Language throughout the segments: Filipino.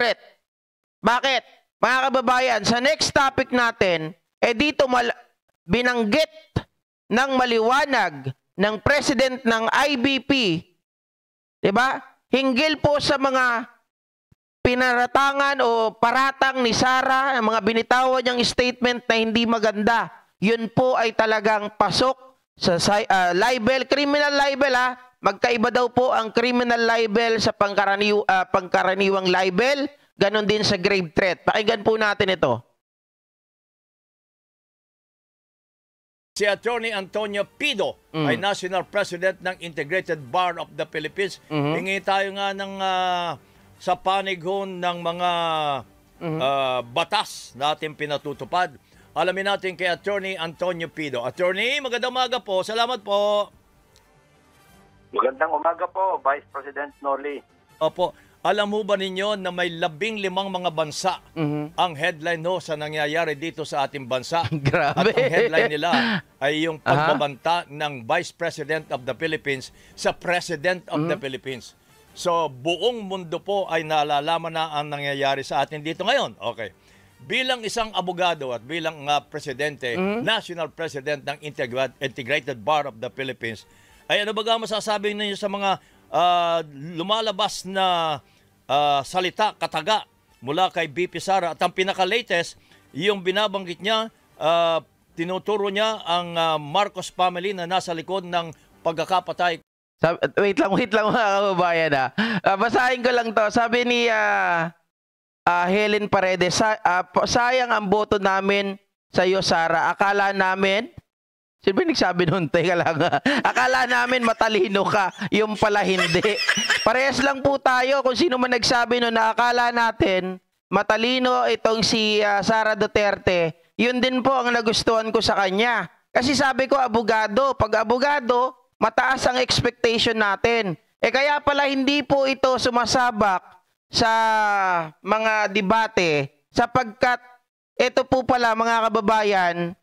threat. Bakit? Mga kababayan, sa next topic natin, dito binanggit ng maliwanag ng president ng IBP, diba? Hinggil po sa mga pinaratangan o paratang ni Sara, mga binitawan niyang statement na hindi maganda. Yun po ay talagang pasok sa libel, criminal libel ha. Magkaiba daw po ang criminal libel sa pangkaraniwang libel, ganon din sa grave threat. Pakinggan po natin ito. Si Attorney Antonio Pido ay National President ng Integrated Bar of the Philippines. Hingi tayo nga ng sa panig ng mga batas na ating pinatutupad. Alamin natin kay Attorney Antonio Pido. Attorney, magandang umaga po. Salamat po. Magandang umaga po, Vice President Noli. Opo. Alam mo ba ninyo na may 15 mga bansa ang headline sa nangyayari dito sa ating bansa? Grabe. At ang headline nila ay yung pagbabanta ng Vice President of the Philippines sa President of the Philippines. So, buong mundo po ay nalalaman na ang nangyayari sa atin dito ngayon. Okay. Bilang isang abogado at bilang presidente, National President ng Integrated Bar of the Philippines, ay ano ba masasabi ninyo sa mga lumalabas na salita, kataga mula kay BP Sara? At ang pinaka-latest, yung binabanggit niya, tinuturo niya ang Marcos family na nasa likod ng pagkakapatay. Wait lang mga kababayan ha. Basahin ko lang to. Sabi ni Helen Paredes, sayang ang boto namin sa iyo, Sara. Akala namin, sino nagsabi nun? Teka lang. Akala namin matalino ka. Yung pala hindi. Parehas lang po tayo kung sino man nagsabi nun na akala natin matalino itong si Sara Duterte. Yun din po ang nagustuhan ko sa kanya. Kasi sabi ko, abogado. Pag abogado, mataas ang expectation natin. Kaya pala hindi po ito sumasabak sa mga debate sapagkat ito po pala mga kababayan,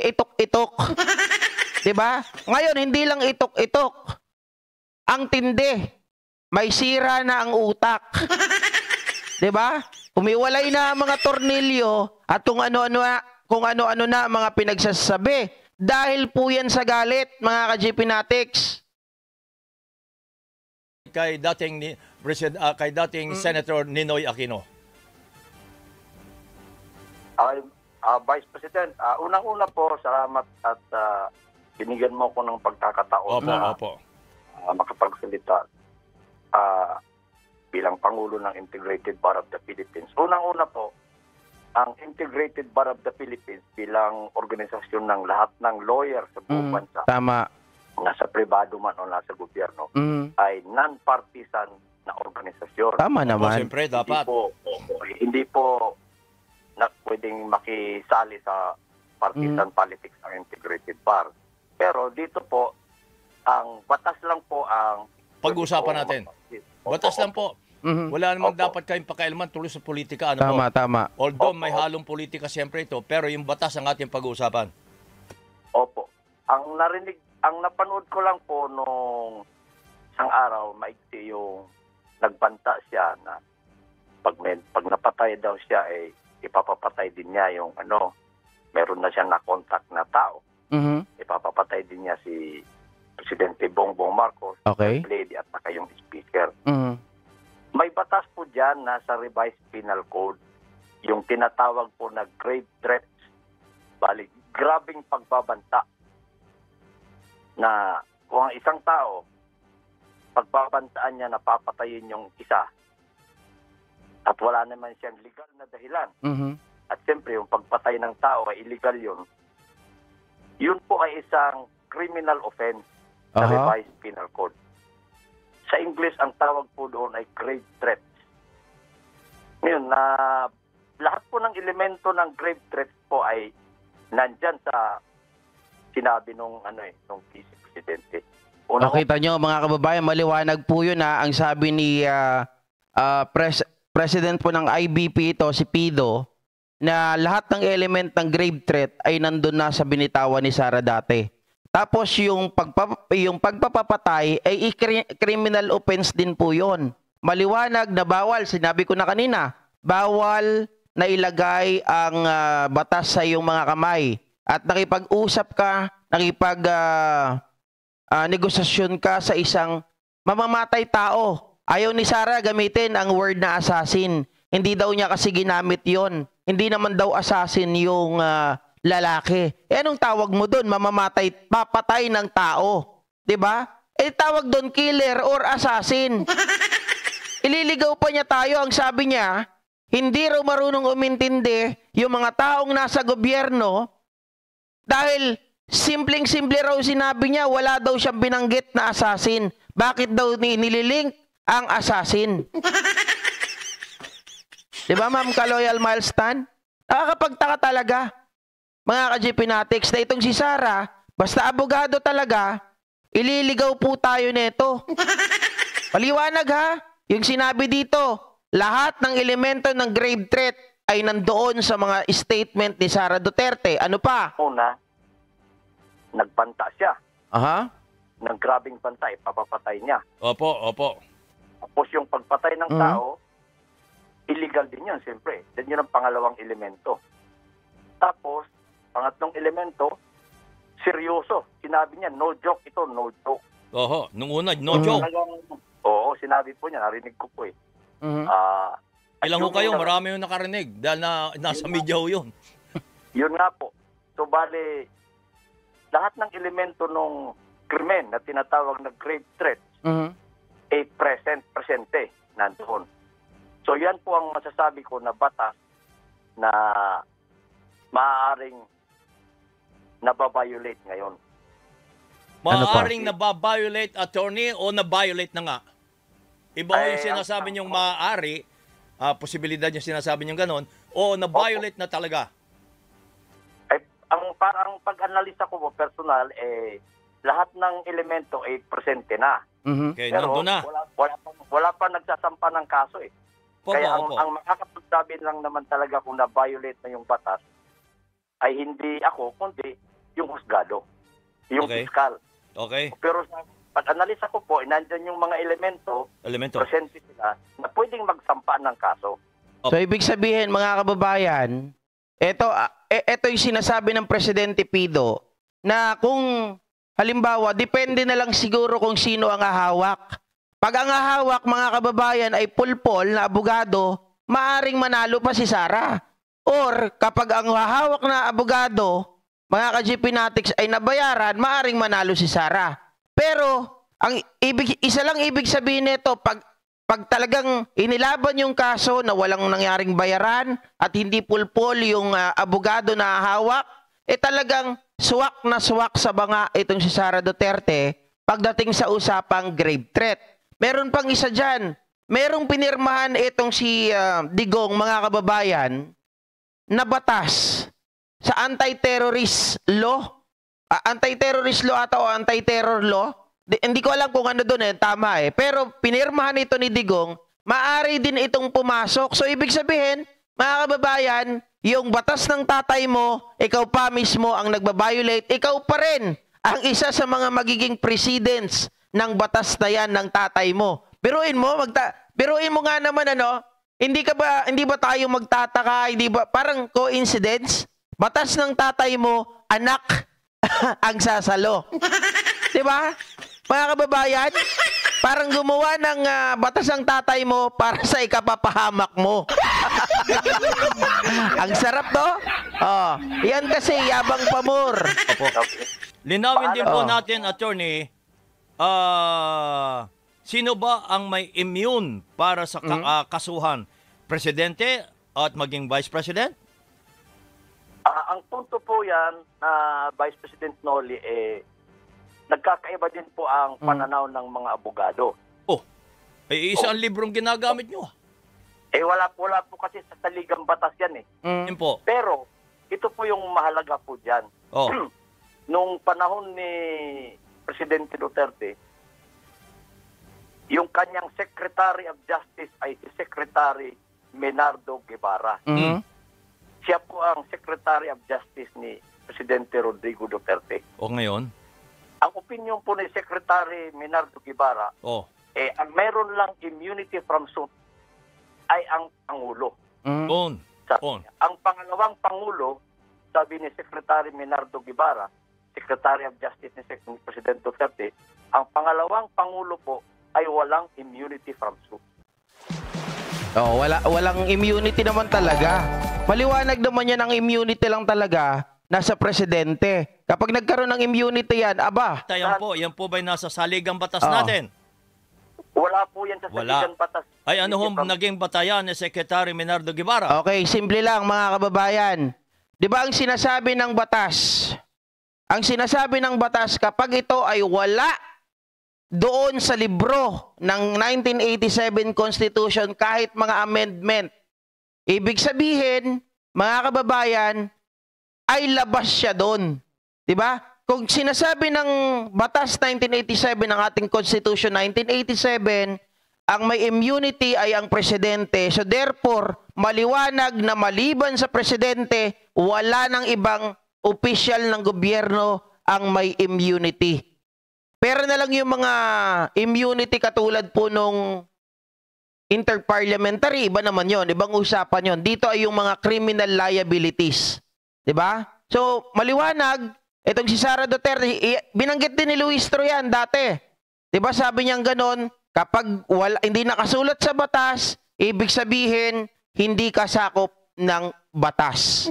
itok-itok. Diba? Ngayon, hindi lang itok-itok. Ang tindi. May sira na ang utak. Diba? Umiwalay na ang mga tornilyo at kung ano-ano na mga pinagsasabi. Dahil po yan sa galit, mga ka-GPnatics. Kay dating Senator Ninoy Aquino. Vice President, unang-una po, salamat at binigyan mo ko ng pagkakataon na makapagsalita bilang Pangulo ng Integrated Bar of the Philippines. Unang-una po, ang Integrated Bar of the Philippines bilang organisasyon ng lahat ng lawyer sa buong bansa, tama, nasa pribado man o nasa gobyerno, ay non-partisan na organisasyon. Tama naman. Siyempre, dapat. Hindi po na pwedeng makisali sa partisan politics ang Integrated Bar. Pero dito po, ang batas lang po ang pag-usapan natin. Batas lang po. Wala namang dapat kayong pakialaman tuloy sa politika. Tama. Although may halong politika siyempre ito, pero yung batas ang ating pag-uusapan. Opo. Ang napanood ko lang po nung isang araw, maigsi yung nagbanta siya na pag napatay daw siya, ipapapatay din niya yung meron na siyang na-contact na tao. Ipapapatay din niya si Presidente Bongbong Marcos, okay, lady at saka yung speaker. May batas po dyan na sa Revised Penal Code, yung tinatawag po na grave threats, balik, grabing pagbabanta, na kung ang isang tao, pagbabantaan niya na papatayin yung isa, at wala naman siyang legal na dahilan, at siyempre yung pagpatay ng tao ay illegal yun po ay isang criminal offense sa Revised Penal Code. Sa English, ang tawag po doon ay grave threats. Ngayon, lahat po ng elemento ng grave threats po ay nandyan sa sinabi nung Vice Presidente. Nakita nyo mga kababayan, maliwanag po yun ang sabi ni President po ng IBP ito, si Pido, na lahat ng element ng grave threat ay nandun na sa binitawan ni Sara dati. Tapos yung pagpapapatay ay criminal offense din po yun. maliwanag na bawal, sinabi ko na kanina, bawal na ilagay ang batas sa iyong mga kamay. At nakipag-usap ka, negosasyon ka sa isang mamamatay tao. Ayaw ni Sara gamitin ang word na assassin. Hindi daw niya kasi ginamit yon. Hindi naman daw assassin yung lalaki. Anong tawag mo doon? Mamamatay, papatay ng tao. 'Di ba? Tawag doon killer or assassin. Ililigaw pa niya tayo. Ang sabi niya, hindi raw marunong umintindi yung mga taong nasa gobyerno dahil simpleng-simple raw sinabi niya, wala daw siyang binanggit na assassin. Bakit daw nililink ang assassin? Diba, Ma'am Kaloyal Milestone? Nakakapagtaka talaga, mga ka-GP Natics, na itong si Sara, basta abogado talaga, ililigaw po tayo nito. Paliwanag ha, yung sinabi dito, lahat ng elemento ng grave threat ay nandoon sa mga statement ni Sara Duterte. Ano pa? Una, nagbanta siya. Aha. Naggrabing banta, ipapapatay niya. Opo. Tapos yung pagpatay ng tao, illegal din yun, siyempre. Then yun ang pangalawang elemento. Tapos, pangatlong elemento, seryoso. Sinabi niya, no joke ito, no joke. Oho, nung una, no joke. Oo, sinabi po niya, narinig ko po eh. Ilang ho kayo, marami yung nakarinig dahil nasa media ho yun. Yun nga po. So, bale, lahat ng elemento ng krimen na tinatawag na grave threat, presente, nandoon. So, yan po ang masasabi ko na batas na maaaring nababiolate ngayon. Maaaring nababiolate, attorney, o nabiolate na nga? Iba ho yung sinasabi niyong maaari, posibilidad yung sinasabi niyong ganon, o nabiolate na talaga? Ay, parang pag-analisa ko po personal, lahat ng elemento ay presente na. Okay, pero nandun na. Wala pa nagsasampa ng kaso eh. Kaya ang makakapagsabi lang naman talaga kung na-violate na yung batas ay hindi ako, kundi yung husgado, yung fiskal. Okay. Pero pag-analisa ko po, nandyan yung mga elemento, presente sila, na pwedeng magsampa ng kaso. So, ibig sabihin, mga kababayan, ito yung sinasabi ng Presidente Pido, na kung halimbawa, depende na lang siguro kung sino ang hahawak. Pag ang hahawak, mga kababayan, ay pulpol na abogado, maaring manalo pa si Sara. Or kapag ang hahawak na abogado, mga ka-GP Natics, ay nabayaran, maaring manalo si Sara. Pero isa lang ibig sabihin nito, pag talagang inilaban yung kaso na walang nangyaring bayaran at hindi pulpol yung abogado na hawak, talagang suwak na suwak sa banga itong si Sara Duterte pagdating sa usapang grave threat. Meron pang isa dyan. Merong pinirmahan itong si Digong, mga kababayan, na batas sa anti-terrorist law. Anti-terrorist law ata o anti-terror law. Hindi ko alam kung ano doon tama Pero pinirmahan ito ni Digong, maaari din itong pumasok. So ibig sabihin, mga kababayan, yung batas ng tatay mo, ikaw pa mismo ang nagbabiolate, ikaw pa rin ang isa sa mga magiging precedents ng batas na yan ng tatay mo. Biruin mo nga naman hindi ba tayo magtataka, hindi ba parang coincidence? Batas ng tatay mo, anak ang sasalo. 'Di ba? Mga kababayan, parang gumawa ng batas ng tatay mo para sa ikapapahamak mo. Ang sarap to. Yan kasi yabang pamor. Linawin din po natin, attorney, sino ba ang may immune para sa kasuhan? Presidente at maging Vice President? Ang punto po yan, Vice President Noli, nagkakaiba din po ang pananaw ng mga abogado. Isang librong ginagamit nyo. Wala po kasi sa saligang batas yan Po. Pero, ito po yung mahalaga po dyan. Nung panahon ni Presidente Duterte, yung kanyang Secretary of Justice ay si Secretary Menardo Guevara. Siya po ang Secretary of Justice ni Presidente Rodrigo Duterte. Ngayon? Ang opinion po ni Secretary Menardo Guevara, ang meron lang immunity from suit ay ang Pangulo. On. Ang pangalawang Pangulo, sabi ni Secretary Menardo Guevara, Secretary of Justice ni President Duterte, ang pangalawang Pangulo po ay walang immunity from suit. Oh, walang immunity naman talaga. Maliwanag naman yan, ang immunity lang talaga nasa presidente. Kapag nagkaroon ng immunity yan, aba. Yan po ba'y nasa saligang batas natin? Wala po yan sa saligang batas. Ay ano hong naging batayan ni Secretary Menardo Guevara? Okay, simple lang mga kababayan. Di ba ang sinasabi ng batas? Ang sinasabi ng batas, kapag ito ay wala doon sa libro ng 1987 Constitution, kahit mga amendment, ibig sabihin, mga kababayan, ay labas siya doon. Diba? Kung sinasabi ng batas 1987 ng ating Constitution 1987, ang may immunity ay ang presidente. So therefore, maliwanag na maliban sa presidente, wala ng ibang opisyal ng gobyerno ang may immunity. Pero na lang yung mga immunity katulad po nung interparliamentary, iba naman yon, ibang usapan yon. Dito ay yung mga criminal liabilities. Diba? So, maliwanag, itong si Sara Duterte, binanggit din ni Luis Troyan dati. Diba sabi niya ganon, kapag hindi nakasulat sa batas, ibig sabihin, hindi kasakop ng batas.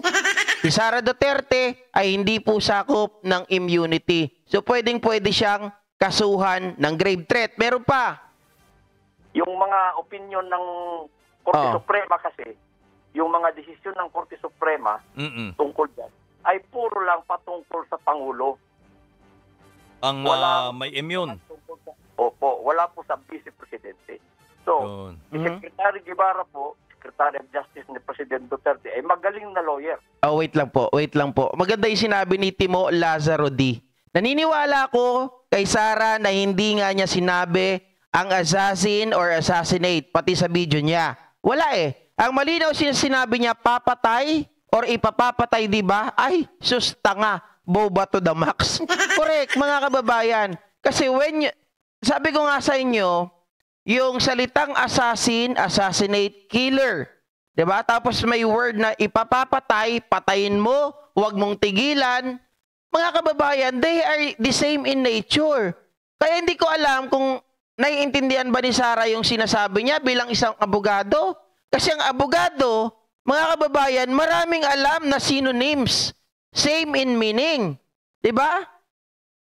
Si Sara Duterte ay hindi po sakop ng immunity. So, pwedeng-pwede siyang kasuhan ng grave threat. Meron pa. Yung mga opinion ng Korte Suprema kasi, yung mga desisyon ng Korte Suprema tungkol dyan, ay puro lang patungkol sa Pangulo. Ang may immune. Opo, wala po sa Vice Presidente. So, si Secretary Guevara po, Secretary of Justice ni President Duterte, ay magaling na lawyer. Oh, wait lang po. Maganda yung sinabi ni Timo Lazaro D. Naniniwala ko kay Sara na hindi nga niya sinabi ang assassin or assassinate, pati sa video niya. Wala eh. Ang malinaw sinabi niya, papatay or ipapapatay, di ba? Ay, sus, tanga, boba to the max. Correct, mga kababayan. Kasi sabi ko nga sa inyo, yung salitang assassin, assassinate, killer. Di ba? Tapos may word na ipapapatay, patayin mo, huwag mong tigilan. Mga kababayan, they are the same in nature. Kaya hindi ko alam kung naiintindihan ba ni Sara yung sinasabi niya bilang isang abogado. Kasi ang abogado, mga kababayan, maraming alam na synonyms. Same in meaning. Diba?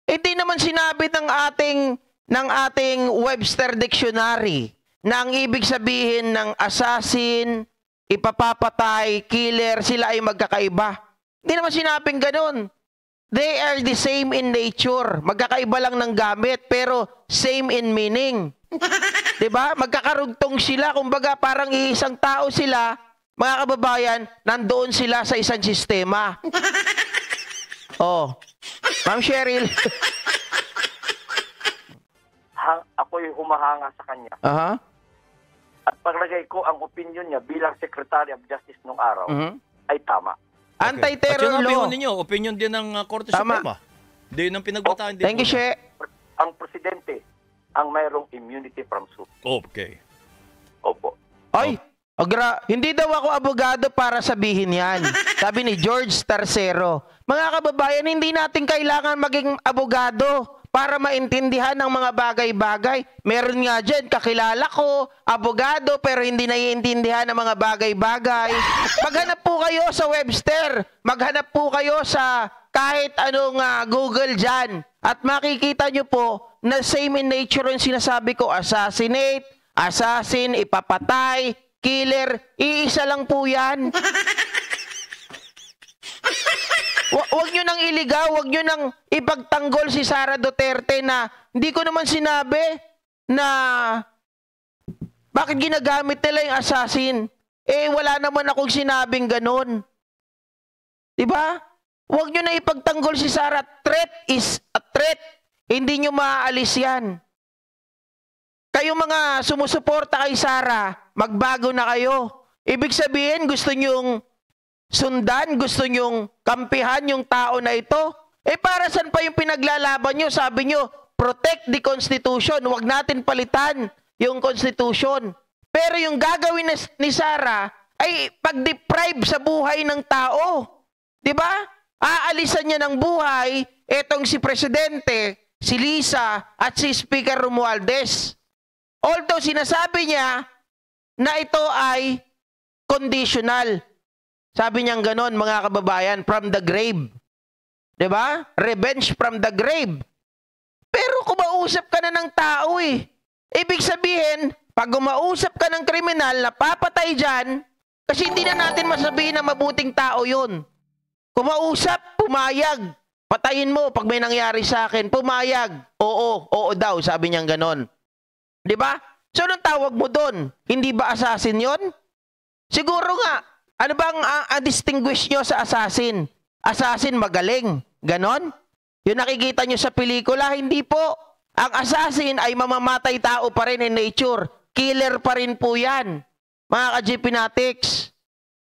Hindi naman sinabi ng ating Webster Dictionary na ang ibig sabihin ng assassin, ipapapatay, killer, sila ay magkakaiba. Hindi naman sinabing ganun. They are the same in nature. Magkakaiba lang ng gamit, pero same in meaning. Diba? Magkakarugtong sila. Kumbaga, parang iisang tao sila, mga kababayan, nandoon sila sa isang sistema. Oh. Ma'am Cheryl. Ako'y humahanga sa kanya. At paglagay ko ang opinion niya bilang Secretary of Justice nung araw, ay tama. Okay. Anti-terror law. Ninyo, opinion din ng Korte Suprema. Di ng pinagbataan din. Thank you, She. Ang presidente ang mayroong immunity from suit. Okay. Opo. Ay, hindi daw ako abogado para sabihin yan. Sabi ni George Tercero. Mga kababayan, hindi natin kailangan maging abogado para maintindihan ng mga bagay-bagay. Meron nga dyan, kakilala ko, abogado, pero hindi naiintindihan ng mga bagay-bagay. Maghanap po kayo sa Webster. Maghanap po kayo sa kahit anong Google dyan. At makikita nyo po na same in nature yung sinasabi ko. Assassinate, assassin, ipapatay, killer. Iisa lang po yan. Huwag nyo nang iligaw, huwag nyo nang ipagtanggol si Sara Duterte na hindi ko naman sinabi na bakit ginagamit nila yung assassin. Eh, wala naman akong sinabing ganun. Diba? Huwag nyo na ipagtanggol si Sara. Threat is a threat. Hindi nyo maaalis yan. Kayo mga sumusuporta kay Sara, magbago na kayo. Ibig sabihin, gusto nyong sundan, gusto nyong kampihan yung tao na ito? Eh para saan pa yung pinaglalaban nyo? Sabi nyo, protect the Constitution. Huwag natin palitan yung Constitution. Pero yung gagawin ni Sara ay pag-deprive sa buhay ng tao. Di ba? Aalisan niya ng buhay etong si Presidente, si Lisa, at si Speaker Romualdez. Although sinasabi niya na ito ay conditional. Sabi niya ganon, mga kababayan, from the grave. Diba? Revenge from the grave. Pero kumausap ka na ng tao eh. Ibig sabihin, pag umausap ka ng kriminal na papatay dyan, kasi hindi na natin masabihin na mabuting tao yun. Kumausap, pumayag. Patayin mo pag may nangyari sa akin. Pumayag. Oo, oo daw, sabi niya ganon. Diba? So, anong tawag mo doon? Hindi ba assassin yon? Siguro nga. Ano bang distinguish nyo sa assassin? Assassin magaling. Ganon? Yung nakikita nyo sa pelikula, hindi po. Ang assassin ay mamamatay tao pa rin in nature. Killer pa rin po yan. Mga ka-GPnatics.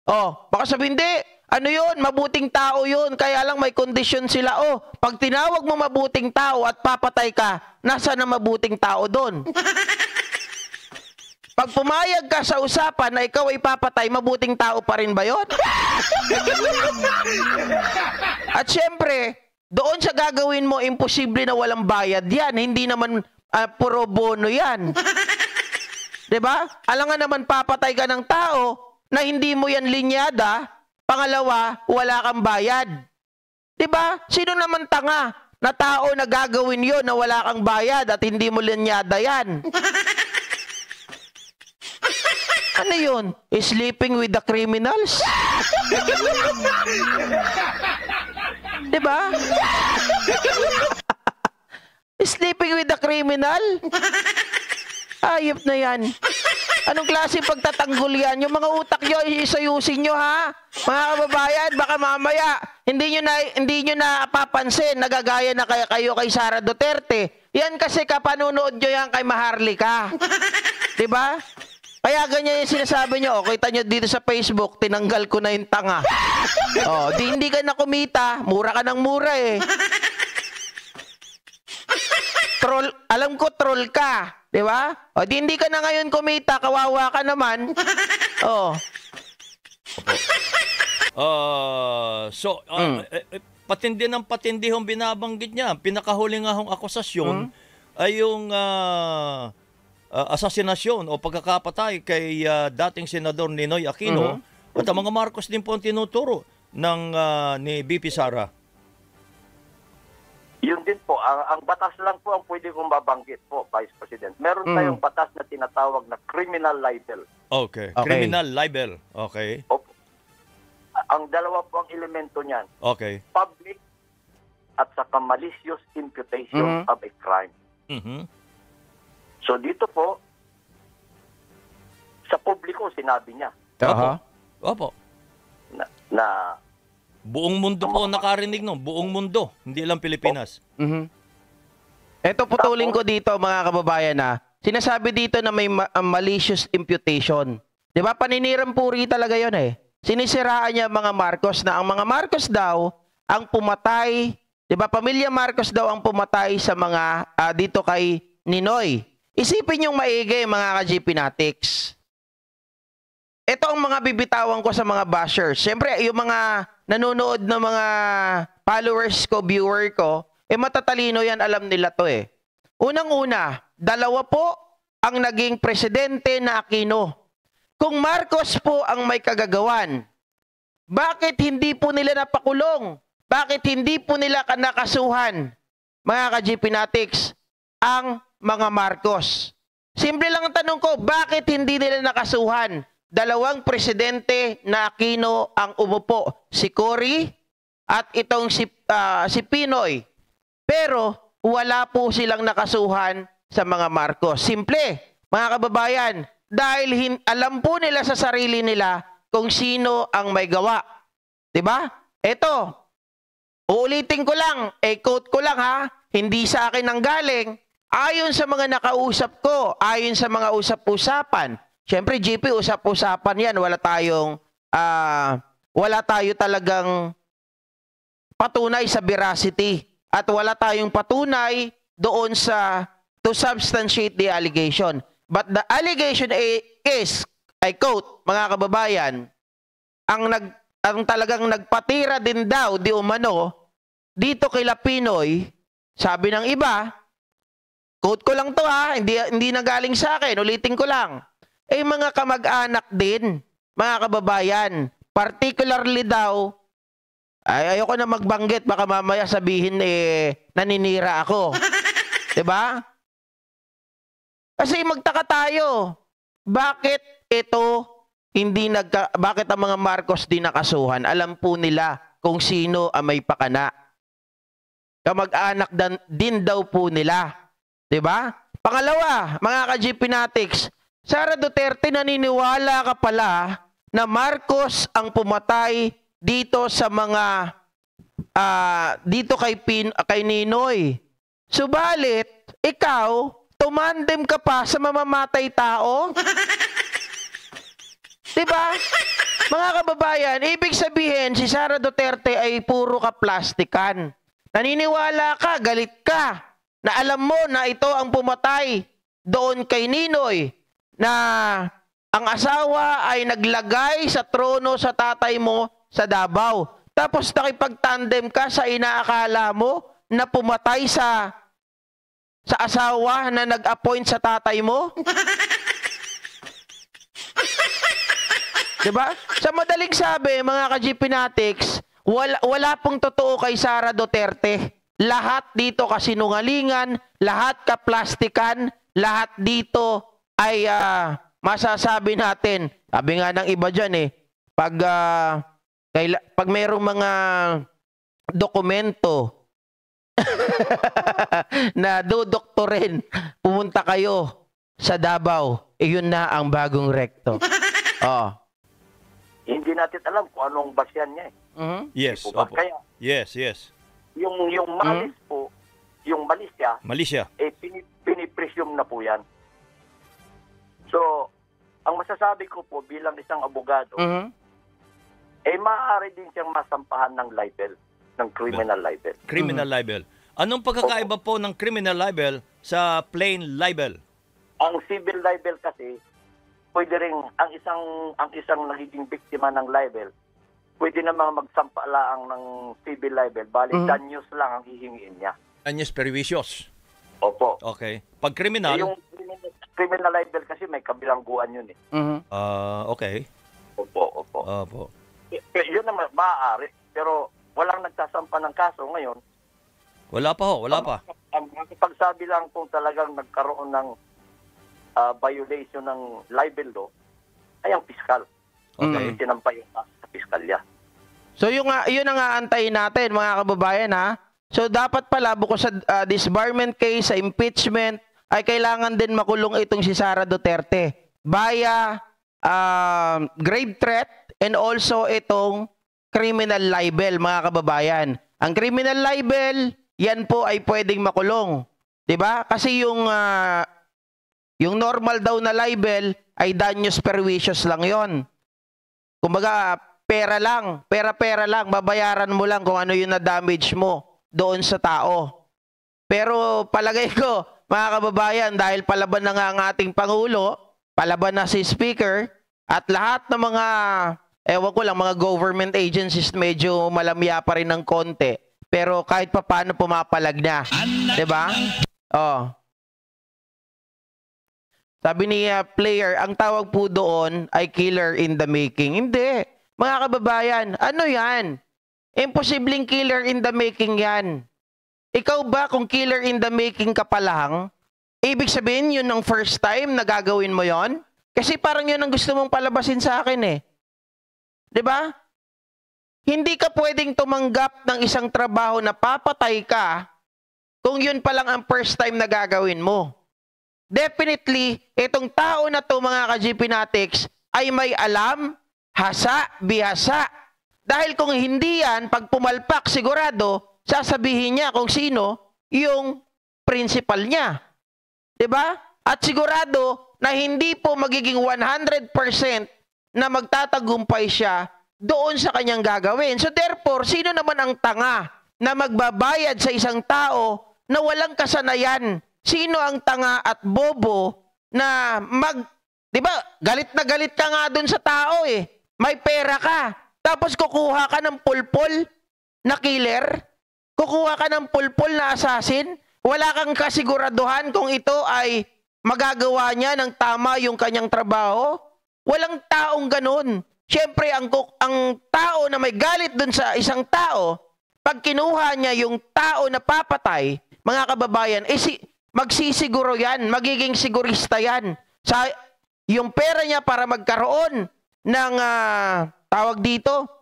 Oh, baka sabihin, hindi. Ano yun? Mabuting tao yun. Kaya lang may kondisyon sila. Oh, pag tinawag mo mabuting tao at papatay ka, nasa na mabuting tao doon? Pag pumayag ka sa usapan na ikaw ay papatay, mabuting tao pa rin ba yun? At syempre, doon sa gagawin mo, imposible na walang bayad yan. Hindi naman puro bono yan. Diba? Alam nga naman papatay ka ng tao na hindi mo yan linyada, pangalawa, wala kang bayad. Diba? Sino naman tanga na tao na gagawin yon na wala kang bayad at hindi mo linyada yan? Ano yun? Sleeping with the criminals? Diba? Sleeping with the criminal? Ayop na yan. Anong klase pagtatanggol yan? Yung mga utak nyo, isayusin nyo ha? Mga kababayan, baka mamaya, hindi nyo na papansin, nagagaya na kayo kay Sara Duterte. Yan kasi kapanunood nyo yan kay Maharlika. Diba? Kaya ganyan yung sinasabi nyo, kita nyo dito sa Facebook, tinanggal ko na yung tanga. Oh, hindi ka na kumita, mura ka ng mura eh. Troll, alam ko troll ka, di ba? O, hindi ka na ngayon kumita, kawawa ka naman. Oh. Patindi ng patindi hong binabanggit niya. Pinakahuli nga hong akusasyon ay yung asasinasyon o pagkakapatay kay dating Senador Ninoy Aquino at ang mga Marcos din po ang tinuturo ng ni BP Sara. Yun din po, ang batas lang po ang pwede kong babanggit po, Vice President. Meron tayong batas na tinatawag na criminal libel. Okay. Criminal libel. Okay. Opo. Ang dalawa po ang elemento niyan. Okay. Public at saka malicious imputation of a crime. So dito po, sa publiko sinabi niya. Opo. Na buong mundo po nakarinig no, buong mundo, hindi lang Pilipinas. Ito putulin ko dito mga kababayan na sinasabi dito na may malicious imputation. 'Di ba? Paninirang puri talaga 'yon eh. Sinisiraan niya mga Marcos na ang mga Marcos daw ang pumatay, 'di ba? Pamilya Marcos daw ang pumatay sa mga dito kay Ninoy. Isipin yung maigi mga ka-GPnatics. Ito ang mga bibitawan ko sa mga bashers. Siyempre, yung mga nanonood na mga followers ko, viewer ko, matatalino yan, alam nila to eh. Unang-una, dalawa po ang naging presidente na Aquino. Kung Marcos po ang may kagagawan, bakit hindi po nila napakulong? Bakit hindi po nila nakasuhan, mga ka-GPnatics, ang mga Marcos? Simple lang ang tanong ko, bakit hindi nila nakasuhan? Dalawang presidente na Aquino ang umupo, si Cory at itong si Pinoy. Pero wala po silang nakasuhan sa mga Marcos. Simple, mga kababayan, dahil alam po nila sa sarili nila kung sino ang may gawa. 'Di ba? Ito, uulitin ko lang, quote ko lang ha, hindi sa akin ang galing. Ayon sa mga nakausap ko, ayon sa mga usap-usapan, siyempre, GP, usap-usapan yan. Wala tayo talagang patunay sa veracity. At wala tayong patunay doon sa to substantiate the allegation. But the allegation is, I quote, mga kababayan, ang talagang nagpatira din daw di umano dito kay Pinoy, sabi ng iba, quote ko lang to ha, hindi na galing sa akin, ulitin ko lang. Mga kamag-anak din, mga kababayan, particularly daw, ayoko na magbanggit, baka mamaya sabihin naninira ako. 'Di ba? Kasi magtaka tayo. Bakit bakit ang mga Marcos di nakasuhan? Alam po nila kung sino ang may pakana. Kamag-anak din daw po nila. 'Di ba? Pangalawa, mga ka-GP Fanatics, Sara Duterte, naniniwala ka pala na Marcos ang pumatay dito sa mga dito kay Ninoy. Subalit, ikaw tumandem ka pa sa mamamatay tao? Diba? Mga kababayan, ibig sabihin si Sara Duterte ay puro kaplastikan. Naniniwala ka, galit ka, na alam mo na ito ang pumatay doon kay Ninoy, na ang asawa ay naglagay sa trono sa tatay mo sa Davao. Tapos nakipag-tandem ka sa inaakala mo na pumatay sa asawa na nag-appoint sa tatay mo? Diba? Sa madaling sabi, mga ka-GP Fanatics, wala pong totoo kay Sara Duterte. Lahat dito kasinungalingan, lahat kaplastikan, lahat dito ay masasabi natin. Sabi nga ng iba dyan pag mayroong mga dokumento na dudoktorin, pumunta kayo sa Davao, yun na ang bagong rekto. Hindi natin alam kung anong basyan niya Yes, opo. Kaya, yes. yung malis po, yung Malaysia. pinipresume na po yan. So, ang masasabi ko po bilang isang abogado, maaari din siyang masampahan ng libel, ng criminal libel. Criminal libel. Anong pagkakaiba po ng criminal libel sa plain libel? Ang civil libel kasi, pwede rin ang isang nagiging biktima ng libel, pwede namang magsampa lang ng civil libel, bali danyos lang ang hihingiin niya. Danyos perjuicios. Opo. Okay. Pag criminal, yung criminal libel kasi may kabilangguan yun okay. Opo. Yun naman maaari, pero walang nagsasampa ng kaso ngayon. Wala pa. Ang pagsabi lang kung talagang nagkaroon ng violation ng libel law ay ang piskal. Okay. Sinampay sa piskalya. So yun ang aantayin natin, mga kababayan ha. So dapat pala bukod sa disbarment case, sa impeachment, ay kailangan din makulong itong si Sara Duterte via grave threat and also itong criminal libel, mga kababayan. Ang criminal libel, yan po ay pwedeng makulong. 'Di ba? Kasi yung normal daw na libel ay danyos perjuicios lang 'yon. Kumbaga, pera lang, babayaran mo lang kung ano yung na-damage mo doon sa tao. Pero palagay ko, mga kababayan, dahil palaban na nga ang ating Pangulo, palaban na si Speaker, at lahat ng mga, mga government agencies medyo malamya pa rin ng konti. Pero kahit pa paano pumapalag na. Diba? Sabi ni player, ang tawag po doon ay killer in the making. Hindi. Mga kababayan, ano yan? Imposibleng killer in the making yan. Ikaw ba kung killer in the making ka pa lang, ibig sabihin yun ang first time na gagawin mo yon? Kasi parang yun ang gusto mong palabasin sa akin . Diba? Hindi ka pwedeng tumanggap ng isang trabaho na papatay ka kung yun pa lang ang first time na gagawin mo. Definitely, itong tao na to, mga ka-GP Fanatics, ay may alam, hasa, bihasa. Dahil kung hindi yan, pag pumalpak, sigurado, sasabihin niya kung sino yung principal niya. Diba? At sigurado na hindi po magiging 100% na magtatagumpay siya doon sa kanyang gagawin. So therefore, sino naman ang tanga na magbabayad sa isang tao na walang kasanayan. Sino ang tanga at bobo na di ba, galit na galit ka nga dun sa tao eh. May pera ka. Tapos kukuha ka ng pulpol na killer. Kukuha ka ng pulpol na assassin. Wala kang kasiguraduhan kung ito ay magagawa niya ng tama yung kanyang trabaho. Walang taong ganun. Siyempre, ang tao na may galit dun sa isang tao, pag kinuha niya yung tao na papatay, mga kababayan, magsisiguro yan, magiging sigurista yan. Yung pera niya para magkaroon ng, tawag dito,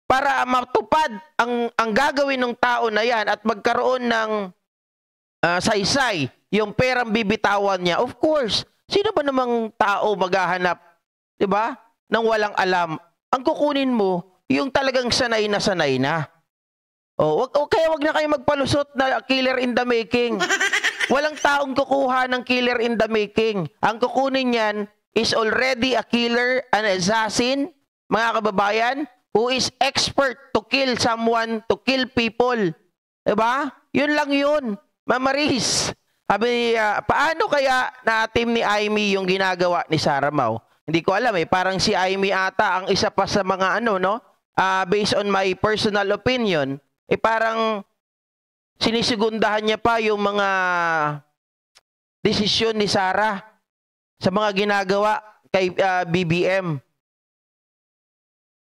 para matupad ang gagawin ng tao na yan at magkaroon ng saysay, yung perang bibitawan niya. Of course, sino ba namang tao maghahanap, di ba, nang walang alam? Ang kukunin mo, yung talagang sanay na. Kaya wag na kayo magpalusot na killer in the making. Walang taong kukuha ng killer in the making. Ang kukunin yan is already a killer, an assassin, mga kababayan, who is expert to kill someone, to kill people. Diba? Yun lang yun. Mamaris. Sabi, paano kaya na-team ni Aimee yung ginagawa ni Sara Mau? Hindi ko alam eh. Parang si Aimee ata ang isa pa sa mga based on my personal opinion, parang sinisigundahan niya pa yung mga desisyon ni Sara sa mga ginagawa kay BBM.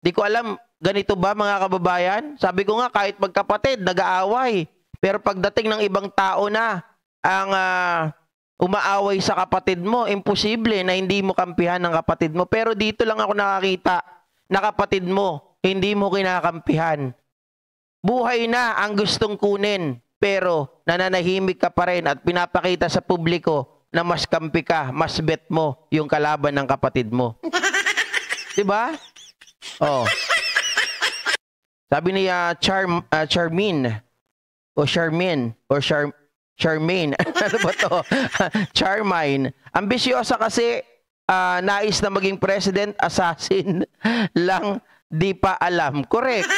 Di ko alam, ganito ba mga kababayan? Sabi ko nga, kahit magkapatid, nag-aaway. Pero pagdating ng ibang tao na ang umaaway sa kapatid mo, imposible na hindi mo kampihan ng kapatid mo. Pero dito lang ako nakakita na kapatid mo, hindi mo kinakampihan. Buhay na ang gustong kunin, pero nananahimik ka pa rin at pinapakita sa publiko na mas kampi ka, mas bet mo yung kalaban ng kapatid mo. Diba? Oh. Sabi ni Charmaine o Charmaine o Charmaine. Ano ba to? Charmaine. Ambisyosa kasi nais na maging president, assassin lang, di pa alam. Correct.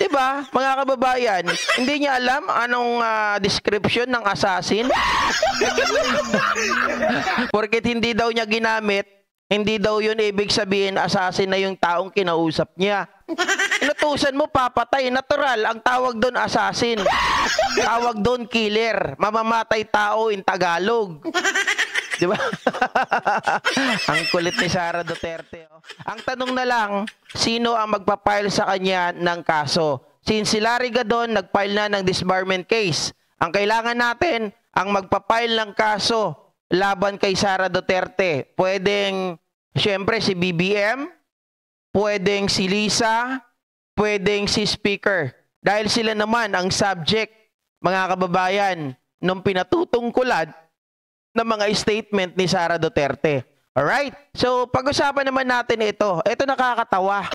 Diba, mga kababayan, hindi niya alam anong description ng assassin. Porket hindi daw niya ginamit, hindi daw yun ibig sabihin assassin na yung taong kinausap niya. Inutusan mo, papatay. Natural, ang tawag doon assassin. Tawag doon killer. Mamamatay tao in Tagalog. Diba? Ang kulit ni Sara Duterte. Oh. Ang tanong na lang, sino ang magpapile sa kanya ng kaso? Since si Larry Gadon nagpile na ng disbarment case, ang kailangan natin, ang magpapile ng kaso laban kay Sara Duterte. Pwedeng, siyempre, si BBM, pwedeng si Lisa, pwedeng si Speaker. Dahil sila naman ang subject, mga kababayan, nung pinatutungkulan ng mga statement ni Sara Duterte. Alright? So, pag-usapan naman natin ito. Ito nakakatawa.